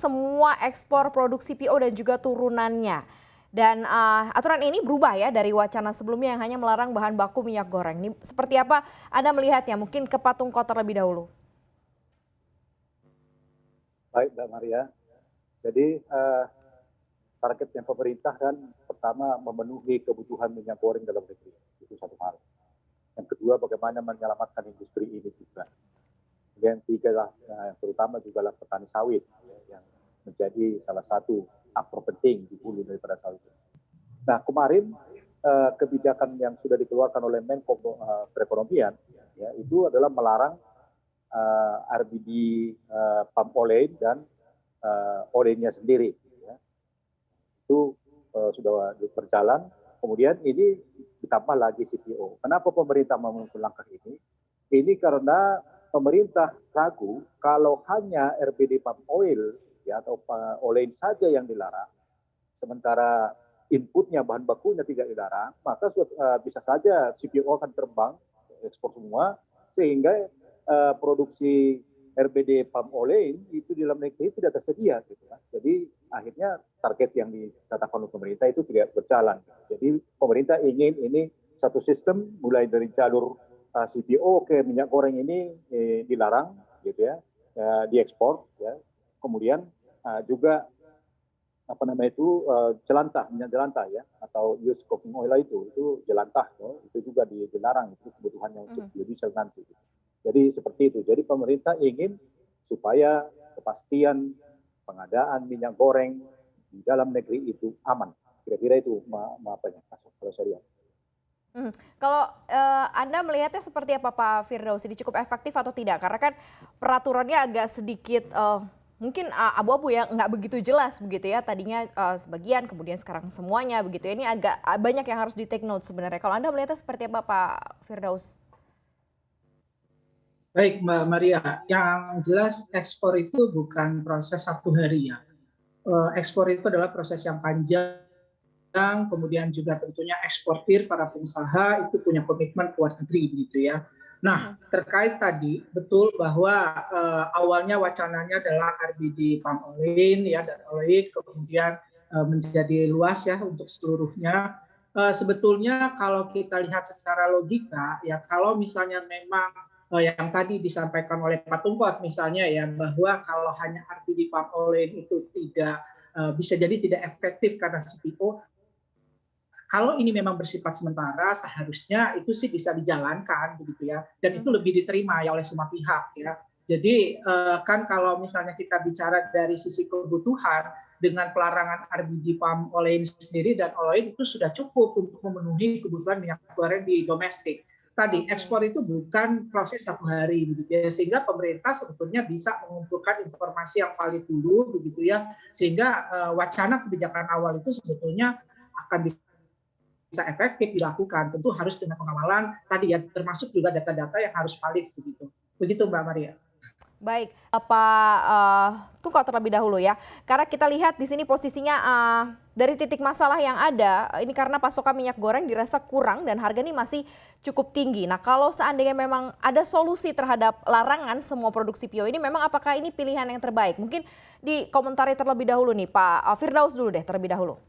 semua ekspor produk CPO dan juga turunannya. Dan aturan ini berubah ya dari wacana sebelumnya yang hanya melarang bahan baku minyak goreng. Ini seperti apa Anda melihatnya? Mungkin ke Patung Kota terlebih dahulu. Baik Mbak Maria, jadi targetnya pemerintah kan pertama memenuhi kebutuhan minyak goreng dalam negeri, itu satu hal. Yang kedua bagaimana menyelamatkan industri ini juga. Yang tiga lah, terutama juga lah petani sawit yang menjadi salah satu aktor penting di hulu daripada sawit. Nah kemarin kebijakan yang sudah dikeluarkan oleh Menko Perekonomian ya, itu adalah melarang RBD palm oil dan olehnya sendiri. Ya. Itu sudah berjalan. Kemudian ini ditambah lagi CPO. Kenapa pemerintah mengambil langkah ini? Ini karena pemerintah ragu kalau hanya RBD palm oil ya, atau olein saja yang dilarang, sementara inputnya bahan bakunya tidak dilarang, maka bisa saja CPO akan terbang ekspor semua, sehingga produksi RBD palm oil itu di dalam negeri tidak tersedia gitu kan. Jadi akhirnya target yang ditetapkan oleh pemerintah itu tidak berjalan. Jadi pemerintah ingin ini satu sistem mulai dari jalur CPO ke minyak goreng ini dilarang gitu ya, diekspor ya. Kemudian juga apa namanya itu jelantah, minyak jelantah ya, atau used cooking oil itu jelantah ya, itu juga dilarang, itu kebutuhannya untuk biodiesel nanti. Jadi seperti itu. Jadi pemerintah ingin supaya kepastian pengadaan minyak goreng di dalam negeri itu aman. Kira-kira itu apanya kalau saya lihat. Kalau Anda melihatnya seperti apa Pak Firdaus? Ini cukup efektif atau tidak? Karena kan peraturannya agak sedikit mungkin abu-abu ya, nggak begitu jelas begitu ya. Tadinya sebagian, kemudian sekarang semuanya begitu. Ini agak banyak yang harus di take note sebenarnya. Kalau Anda melihatnya seperti apa Pak Firdaus? Baik Mbak Maria, yang jelas ekspor itu bukan proses satu hari ya. Ekspor itu adalah proses yang panjang, kemudian juga tentunya eksportir para pengusaha itu punya komitmen ke luar negeri begitu ya. Nah terkait tadi betul bahwa awalnya wacananya adalah RBD palm oil ya dan oil, kemudian menjadi luas ya untuk seluruhnya. Sebetulnya kalau kita lihat secara logika ya, kalau misalnya memang yang tadi disampaikan oleh Pak Tungkot misalnya ya, bahwa kalau hanya RBD palm oil itu tidak bisa jadi tidak efektif karena CPO. Kalau ini memang bersifat sementara, seharusnya itu sih bisa dijalankan begitu ya, dan itu lebih diterima ya oleh semua pihak ya. Jadi kan kalau misalnya kita bicara dari sisi kebutuhan dengan pelarangan RBD palm oil sendiri dan oil itu sudah cukup untuk memenuhi kebutuhan minyak goreng di domestik. Tadi ekspor itu bukan proses satu hari begitu ya, sehingga pemerintah sebetulnya bisa mengumpulkan informasi yang valid dulu begitu ya, sehingga wacana kebijakan awal itu sebetulnya akan bisa efektif dilakukan. Tentu harus dengan pengawalan tadi ya, termasuk juga data-data yang harus valid begitu. Begitu Mbak Maria. Baik, Pak Tungkot terlebih dahulu ya. Karena kita lihat di sini posisinya dari titik masalah yang ada, ini karena pasokan minyak goreng dirasa kurang dan harga ini masih cukup tinggi. Nah kalau seandainya memang ada solusi terhadap larangan semua produk CPO ini, memang apakah ini pilihan yang terbaik? Mungkin dikomentari terlebih dahulu nih Pak Firdaus dulu deh terlebih dahulu.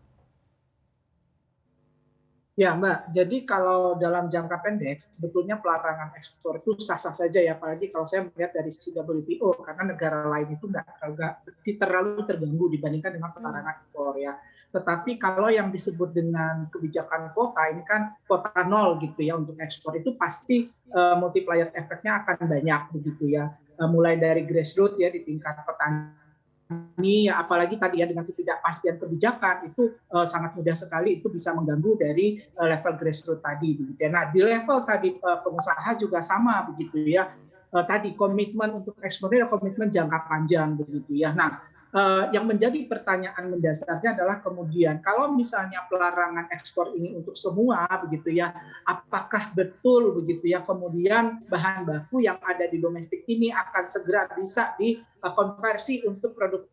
Ya Mbak, jadi kalau dalam jangka pendek sebetulnya pelarangan ekspor itu sah-sah saja ya, apalagi kalau saya melihat dari sisi WTO, karena negara lain itu nggak terlalu terganggu dibandingkan dengan pelarangan ekspor ya. Tetapi kalau yang disebut dengan kebijakan kuota, ini kan kuota nol gitu ya untuk ekspor, itu pasti multiplier efeknya akan banyak begitu ya. Mulai dari grassroots ya di tingkat petani, ya, apalagi tadi ya dengan ketidakpastian kebijakan itu sangat mudah sekali itu bisa mengganggu dari level grassroots tadi begitu ya. Nah di level tadi pengusaha juga sama begitu ya, tadi komitmen untuk ekspornya komitmen jangka panjang begitu ya. Nah yang menjadi pertanyaan mendasarnya adalah kemudian kalau misalnya pelarangan ekspor ini untuk semua begitu ya, apakah betul begitu ya kemudian bahan baku yang ada di domestik ini akan segera bisa dikonversi untuk produk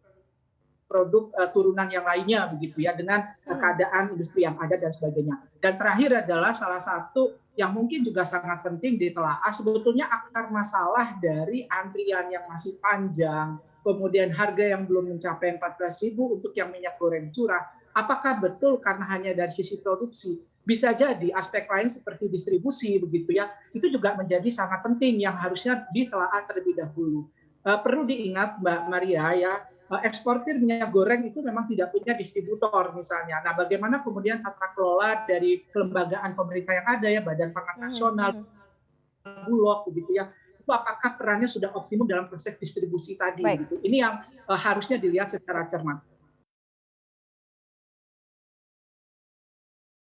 turunan yang lainnya begitu ya, dengan keadaan industri yang ada dan sebagainya. Dan terakhir adalah salah satu yang mungkin juga sangat penting ditelaah, sebetulnya akar masalah dari antrian yang masih panjang, kemudian harga yang belum mencapai 14.000 untuk yang minyak goreng curah. Apakah betul karena hanya dari sisi produksi? Bisa jadi aspek lain seperti distribusi begitu ya, itu juga menjadi sangat penting yang harusnya ditelaah terlebih dahulu. Perlu diingat Mbak Maria ya, eksportir minyak goreng itu memang tidak punya distributor misalnya. Nah, bagaimana kemudian tata kelola dari kelembagaan pemerintah yang ada ya, Badan Pangan Mhm, Nasional, mhm. Bulog begitu ya, itu apakah perannya sudah optimum dalam proses distribusi tadi Baik. gitu. Ini yang harusnya dilihat secara cermat.